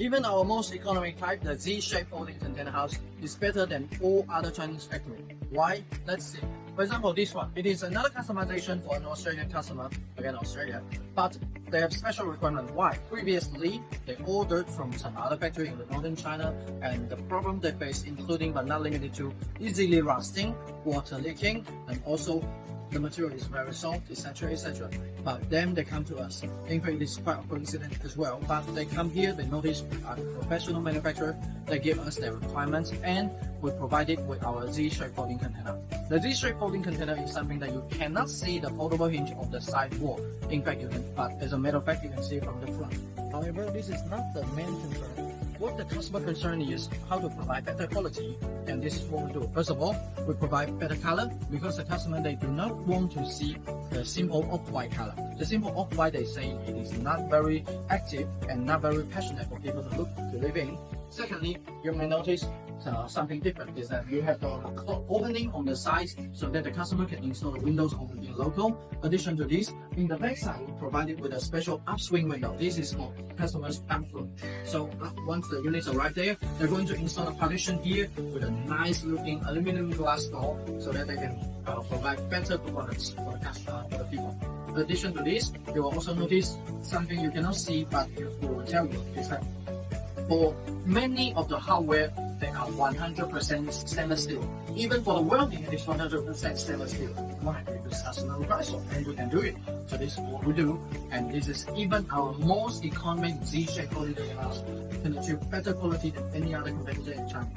Even our most economic type, the Z-shaped folding container house, is better than all other Chinese factories. Why? Let's see. For example, this one, it is another customization for an Australian customer, again Australia, but they have special requirement. Why? Previously, they ordered from some other factory in the northern China, and the problem they face, including but not limited to easily rusting, water leaking, and also the material is very soft, etc., etc. But then they come to us. In fact, it is quite a coincidence as well. But they come here, they notice we are a professional manufacturer, they give us their requirements, and we provide it with our Z-shaped folding container. The Z-shaped folding container is something that you cannot see the foldable hinge of the side wall. In fact, you can, but as a matter of fact, you can see it from the front. However, this is not the main concern. What the customer concern is how to provide better quality, and this is what we do. First of all, we provide better color because the customer, they do not want to see the simple off-white color. The simple off-white, they say it is not very active and not very passionate for people to look to live in. Secondly, you may notice something different is that you have the opening on the sides so that the customer can install the windows on the local. Addition to this, in the back side, we provided with a special upswing window. This is for customers' bathroom. So once the units arrive there, they're going to install a partition here with a nice looking aluminum glass door so that they can provide better performance for the people. In addition to this, you will also notice something you cannot see, but we will tell you is that for many of the hardware, they are 100% stainless steel. Even for the welding, it is 100% stainless steel. Why? Because customer requires so, and we can do it. So this is what we do, and this is even our most economic Z-shaped folding container house. Can achieve better quality than any other competitor in China.